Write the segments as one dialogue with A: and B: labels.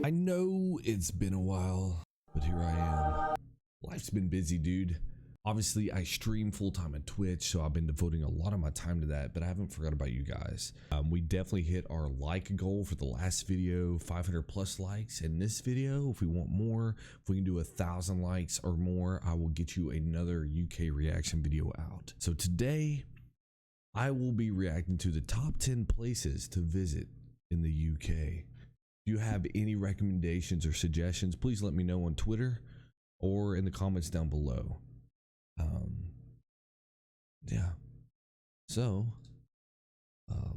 A: I know it's been a while, but here I am. Life's been busy, dude. Obviously, I stream full-time on Twitch, so I've been devoting a lot of my time to that, but I haven't forgot about you guys. We definitely hit our like goal for the last video, 500 plus likes. And this video, if we want more, if we can do 1,000 likes or more, I will get you another UK reaction video out. So today, I will be reacting to the top 10 places to visit in the UK. If you have any recommendations or suggestions, please let me know on Twitter or in the comments down below. Yeah, so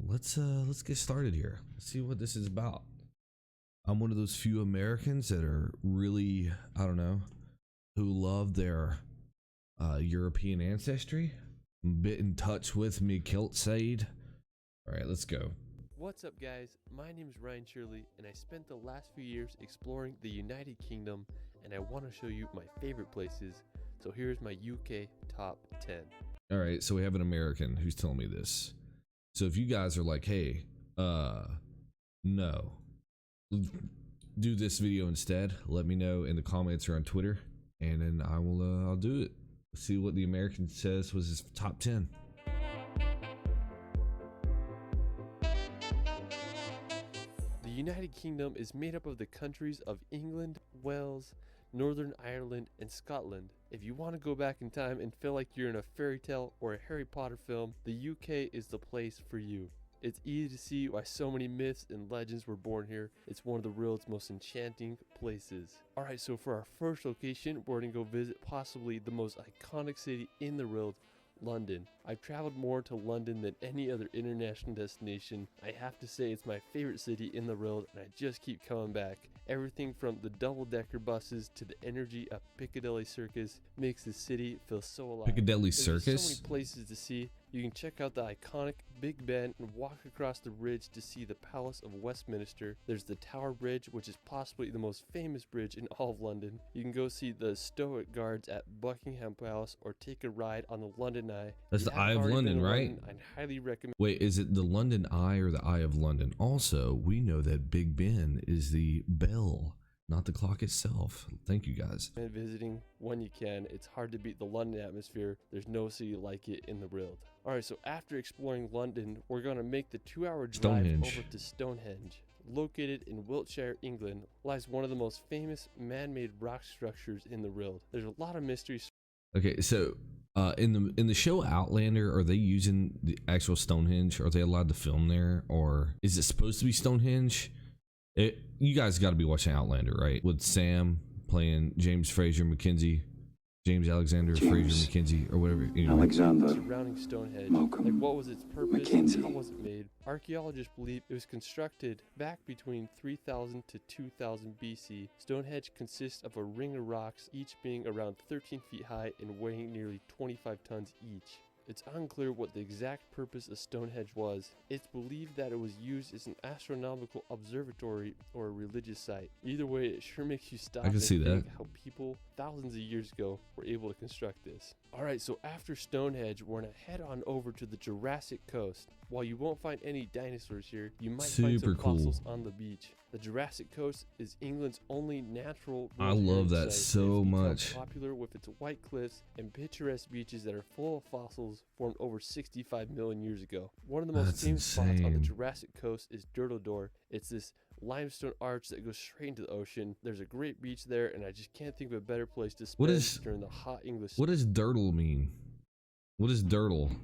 A: let's get started here. Let's see what this is about. I'm one of those few Americans that are really, I don't know, who love their European ancestry. I'm a bit in touch with me kilt side. All right, let's go.
B: What's up, guys? My name is Ryan Shirley, and I spent the last few years exploring the United Kingdom, and I want to show you my favorite places. So here's my UK top 10.
A: All right, so we have an American who's telling me this. So if you guys are like, hey, no, do this video instead, let me know in the comments or on Twitter, and then I'll do it. Let's see what the American says was his top 10.
B: The United Kingdom is made up of the countries of England, Wales, Northern Ireland, and Scotland. If you want to go back in time and feel like you're in a fairy tale or a Harry Potter film, the UK is the place for you. It's easy to see why so many myths and legends were born here. It's one of the world's most enchanting places. Alright, so for our first location, we're going to go visit possibly the most iconic city in the world, London. I've traveled more to London than any other international destination. I have to say it's my favorite city in the world, and I just keep coming back. Everything from the double-decker buses to the energy of Piccadilly Circus makes the city feel so alive.
A: Piccadilly
B: There's
A: Circus?
B: so many places to see. You can check out the iconic Big Ben and walk across the bridge to see the Palace of Westminster. There's the Tower Bridge, which is possibly the most famous bridge in all of London. You can go see the Stoic Guards at Buckingham Palace or take a ride on the London Eye.
A: That's the Eye of London, right?
B: I'd highly recommend.
A: Wait, is it the London Eye or the Eye of London? Also, we know that Big Ben is the bell, not the clock itself. Thank you, guys.
B: Visiting when you can. It's hard to beat the London atmosphere. There's no city like it in the world. Alright, so after exploring London, we're going to make the 2-hour drive over to Stonehenge. Located in Wiltshire, England, lies one of the most famous man-made rock structures in the world. There's a lot of mysteries.
A: Okay, so in the show Outlander, are they using the actual Stonehenge? Are they allowed to film there, or is it supposed to be Stonehenge? You guys got to be watching Outlander, right? With Sam playing James Alexander Fraser McKenzie, or whatever. Anyway.
C: Alexander
B: surrounding Stonehenge.
C: Malcolm
B: like, what was its purpose?
C: McKenzie.
B: How was it made? Archaeologists believe it was constructed back between 3000 to 2000 BC. Stonehenge consists of a ring of rocks, each being around 13 feet high and weighing nearly 25 tons each. It's unclear what the exact purpose of Stonehenge was. It's believed that it was used as an astronomical observatory or a religious site. Either way, it sure makes you stop and think how people thousands of years ago were able to construct this. Alright, so after Stonehenge, we're going to head on over to the Jurassic Coast. While you won't find any dinosaurs here, you might find some fossils on the beach. The Jurassic Coast is England's only natural.
A: I love that so much.
B: Popular with its white cliffs and picturesque beaches that are full of fossils formed over 65 million years ago. One of the most famous spots on the Jurassic Coast is Door. It's this limestone arch that goes straight into the ocean. There's a great beach there, and I just can't think of a better place to spend during the hot English.
A: What does Durdle mean? What is Durdle?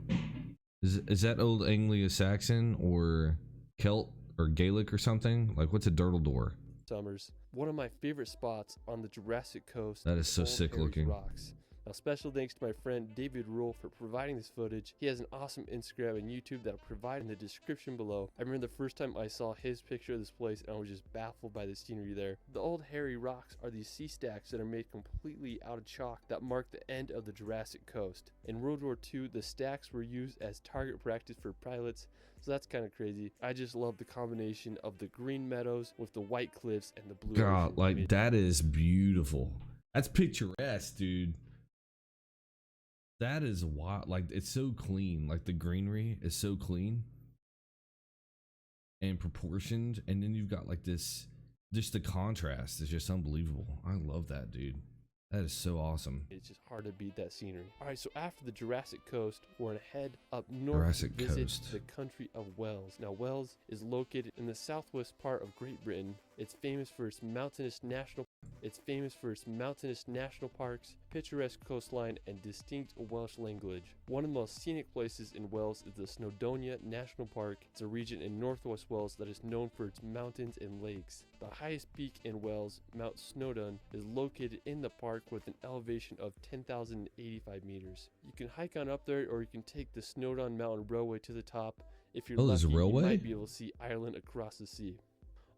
A: Is that old Anglo-Saxon or Celt or Gaelic or something? Like, what's a Durdle door?
B: Summers. One of my favorite spots on the Jurassic Coast.
A: That is so sick looking.
B: Rocks. Now, special thanks to my friend David Rule for providing this footage. He has an awesome Instagram and YouTube that I'll provide in the description below. I remember the first time I saw his picture of this place, and I was just baffled by the scenery there. The old hairy rocks are these sea stacks that are made completely out of chalk that mark the end of the Jurassic Coast. In World War II, the stacks were used as target practice for pilots, so that's kind of crazy. I just love the combination of the green meadows with the white cliffs and the blue ocean.
A: God, like, that is beautiful. That's picturesque, dude. That is wild. Like, it's so clean. Like, the greenery is so clean and proportioned, and then you've got like this Just the contrast is just unbelievable. I love that, dude. That is so awesome.
B: It's just hard to beat that scenery. All right, so after the Jurassic Coast, we're going to head up north
A: Jurassic
B: to visit
A: Coast.
B: the country of Wales. Now, Wales is located in the southwest part of Great Britain. It's famous for its mountainous national parks, picturesque coastline, and distinct Welsh language. One of the most scenic places in Wales is the Snowdonia National Park. It's a region in northwest Wales that is known for its mountains and lakes. The highest peak in Wales, Mount Snowdon, is located in the park with an elevation of 10,085 meters. You can hike on up there, or you can take the Snowdon Mountain Railway to the top. If you're
A: There's a
B: lucky, you
A: railway?
B: might be able to see Ireland across the sea.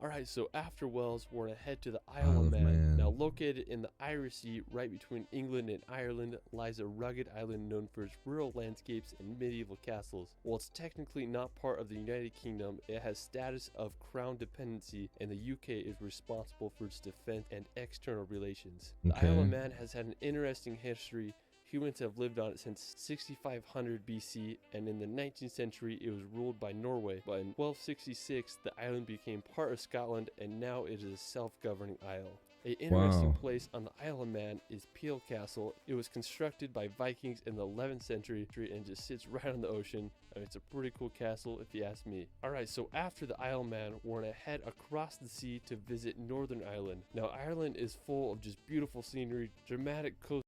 B: Alright, so after Wales, we're going to head to the Isle of Man. Now, located in the Irish Sea, right between England and Ireland, lies a rugged island known for its rural landscapes and medieval castles. While it's technically not part of the United Kingdom, it has status of crown dependency, and the UK is responsible for its defense and external relations. The Isle of Man has had an interesting history. Humans have lived on it since 6500 BC, and in the 19th century it was ruled by Norway. But in 1266 the island became part of Scotland, and now it is a self-governing isle. An interesting place on the Isle of Man is Peel Castle. It was constructed by Vikings in the 11th century and just sits right on the ocean. I mean, it's a pretty cool castle if you ask me. Alright, so after the Isle of Man, we're going to head across the sea to visit Northern Ireland. Now, Ireland is full of just beautiful scenery, dramatic coastal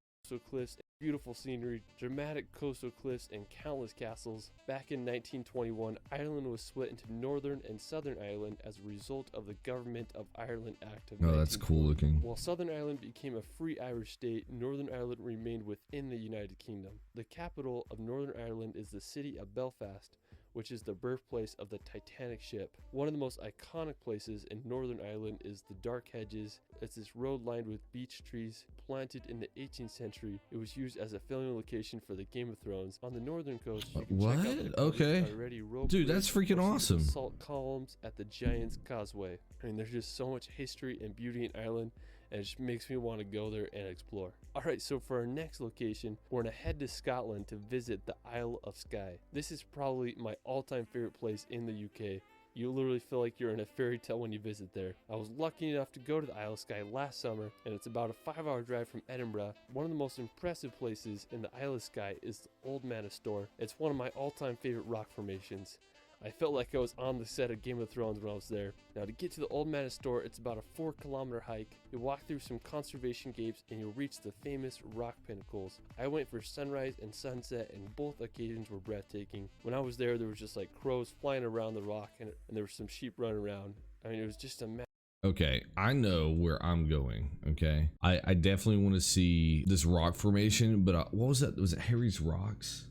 B: cliffs, and countless castles. Back in 1921, Ireland was split into Northern and Southern Ireland as a result of the Government of Ireland Act of 1940.
A: Oh, that's cool looking.
B: While Southern Ireland became a free Irish state, Northern Ireland remained within the United Kingdom. The capital of Northern Ireland is the city of Belfast, which is the birthplace of the Titanic ship. One of the most iconic places in Northern Ireland is the Dark Hedges. It's this road lined with beech trees. Planted in the 18th century, it was used as a filming location for the Game of Thrones. On the northern coast, you can check out the already rope
A: Dude, that's freaking awesome.
B: Salt columns at the Giant's Causeway. I mean, there's just so much history and beauty in Ireland, and it just makes me want to go there and explore. Alright, so for our next location, we're going to head to Scotland to visit the Isle of Skye. This is probably my all-time favorite place in the UK. You literally feel like you're in a fairy tale when you visit there. I was lucky enough to go to the Isle of Skye last summer, and it's about a 5-hour drive from Edinburgh. One of the most impressive places in the Isle of Skye is the Old Manor Store. It's one of my all-time favorite rock formations. I felt like I was on the set of Game of Thrones when I was there. Now, to get to the Old Manor Store, it's about a 4-kilometer hike. You walk through some conservation gates and you'll reach the famous rock pinnacles. I went for sunrise and sunset, and both occasions were breathtaking. When I was there, there was just like crows flying around the rock, and there were some sheep running around. I mean, it was just a
A: Okay, I know where I'm going. Okay, I definitely want to see this rock formation, but what was that? Was it Harry's Rocks?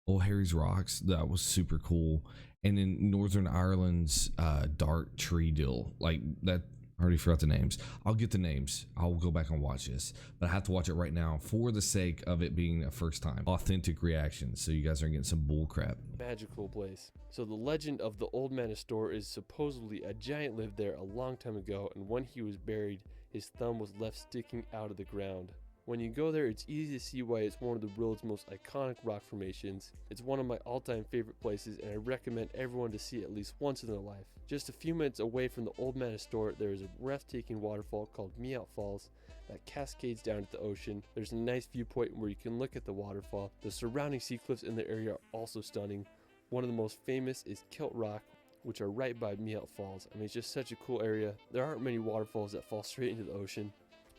A: Oh, Harry's Rocks. That was super cool. And in Northern Ireland's Dark Tree Deal, like that. I already forgot the names. I'll get the names. I'll go back and watch this, but I have to watch it right now for the sake of it being a first time authentic reaction. So you guys are getting some bull crap.
B: Magical place. So the legend of the Old Manor Store is supposedly a giant lived there a long time ago, and when he was buried, his thumb was left sticking out of the ground. When you go there, it's easy to see why it's one of the world's most iconic rock formations. It's one of my all-time favorite places, and I recommend everyone to see it at least once in their life. Just a few minutes away from the Old Manor Store, there is a breathtaking waterfall called Meout Falls that cascades down to the ocean. There's a nice viewpoint where you can look at the waterfall. The surrounding sea cliffs in the area are also stunning. One of the most famous is Kilt Rock, which are right by Meout Falls. I mean, it's just such a cool area. There aren't many waterfalls that fall straight into the ocean.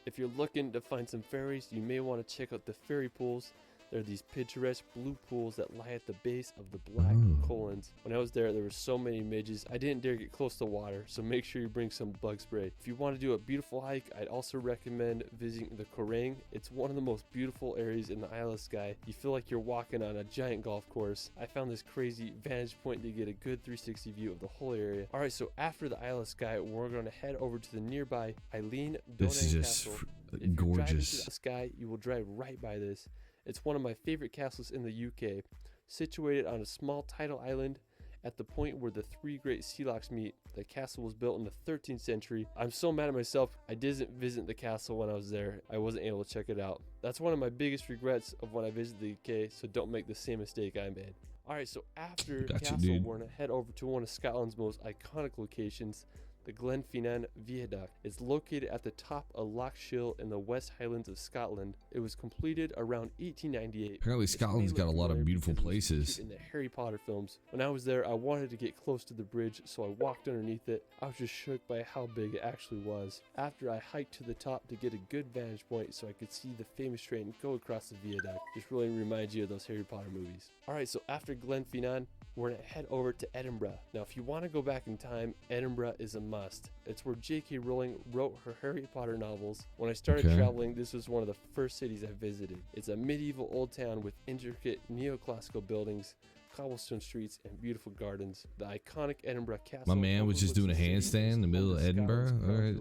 B: If you're looking to find some fairies, you may want to check out the fairy pools. There are these picturesque blue pools that lie at the base of the Black Colons. When I was there were so many midges. I didn't dare get close to water, so make sure you bring some bug spray. If you want to do a beautiful hike, I'd also recommend visiting the Corang. It's one of the most beautiful areas in the Isle of Skye. You feel like you're walking on a giant golf course. I found this crazy vantage point to get a good 360 view of the whole area. Alright, so after the Isle of Skye, we're going to head over to the nearby Eileen
A: This is just
B: Castle.
A: gorgeous.
B: If you drive into the Skye, you will drive right by this. It's one of my favorite castles in the UK, situated on a small tidal island at the point where the 3 great sea locks meet. The castle was built in the 13th century. I'm so mad at myself I didn't visit the castle when I was there. I wasn't able to check it out. That's one of my biggest regrets of when I visited the UK, so don't make the same mistake I made. Alright, so after the castle, we're going to head over to one of Scotland's most iconic locations, The Glenfinnan Viaduct is located at the top of Loch Shiel in the West Highlands of Scotland. It was completed around 1898.
A: Apparently
B: It's
A: Scotland's
B: mainly
A: got a lot of
B: familiar
A: beautiful
B: because it was
A: places.
B: featured in the Harry Potter films. When I was there, I wanted to get close to the bridge, so I walked underneath it. I was just shook by how big it actually was. After I hiked to the top to get a good vantage point so I could see the famous train go across the viaduct. Just really reminds you of those Harry Potter movies. Alright, so after Glenfinnan, we're gonna head over to Edinburgh. Now, if you want to go back in time, Edinburgh is a must. It's where J.K. Rowling wrote her Harry Potter novels. When I started traveling, this was one of the first cities I visited. It's a medieval old town with intricate neoclassical buildings, cobblestone streets, and beautiful gardens. The iconic Edinburgh Castle.
A: My man was just doing a handstand in the middle of Edinburgh. All right.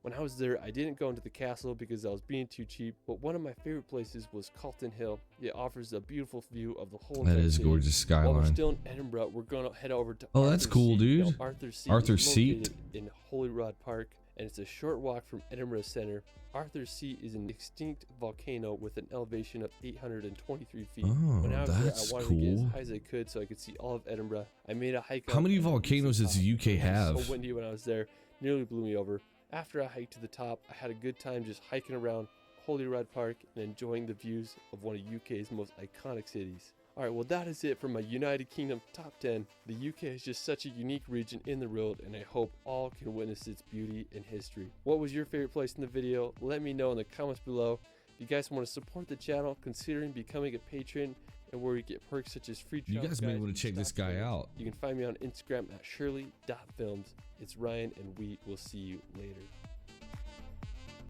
B: When I was there, I didn't go into the castle because I was being too cheap, but one of my favorite places was Calton Hill. It offers a beautiful view of the whole
A: That is
B: city.
A: gorgeous skyline.
B: While we're still in Edinburgh, we're going to head over to
A: Oh, that's cool, dude.
B: Now, Arthur's Seat
A: Arthur's
B: is
A: Seat?
B: located in Holyrood Park, and it's a short walk from Edinburgh Centre. Arthur's Seat is an extinct volcano with an elevation of 823 feet.
A: Oh,
B: when I was there,
A: that's
B: I wanted to get
A: cool.
B: as high as I could so I could see all of Edinburgh. I made a hike.
A: How
B: up
A: many
B: and
A: volcanoes does the UK
B: it was
A: have?
B: so windy when I was there, nearly blew me over. After I hiked to the top, I had a good time just hiking around Holyrood Park and enjoying the views of one of UK's most iconic cities. Alright, well that is it for my United Kingdom top 10. The UK is just such a unique region in the world, and I hope all can witness its beauty and history. What was your favorite place in the video? Let me know in the comments below. If you guys want to support the channel, considering becoming a patron, and where you get perks such as free
A: You
B: travel
A: guys may
B: guides
A: want
B: and
A: to check this
B: stock
A: guy
B: photos.
A: out.
B: You can find me on Instagram at shirley.films. It's Ryan, and we will see you later.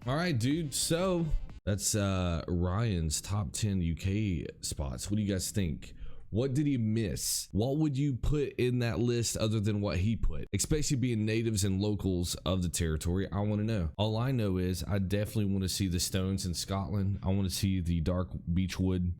A: All right, dude. So that's Ryan's top 10 UK spots. What do you guys think? What did he miss? What would you put in that list other than what he put? Especially being natives and locals of the territory, I want to know. All I know is I definitely want to see the stones in Scotland. I want to see the dark beechwood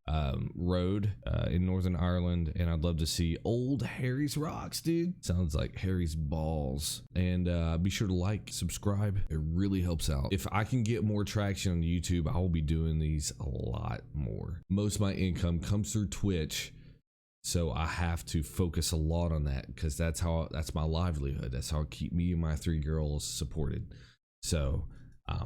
A: road in Northern Ireland, and I'd love to see old Harry's rocks, dude. Sounds like Harry's balls. And be sure to like, subscribe. It really helps out. If I can get more traction on YouTube, I will be doing these a lot more. Most of my income comes through Twitch. So I have to focus a lot on that because that's my livelihood. That's how I keep me and my 3 girls supported. So,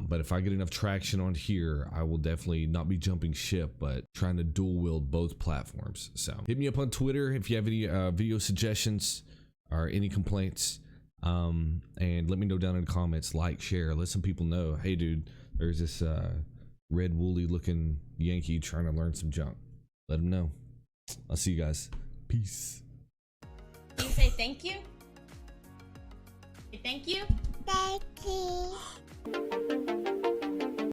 A: but if I get enough traction on here, I will definitely not be jumping ship, but trying to dual wield both platforms. So hit me up on Twitter if you have any video suggestions or any complaints. And let me know down in the comments, like, share, let some people know, hey dude, there's this red woolly looking Yankee trying to learn some junk. Let them know. I'll see you guys. Peace.
C: Can you say thank you? Say thank you?
D: Thank you.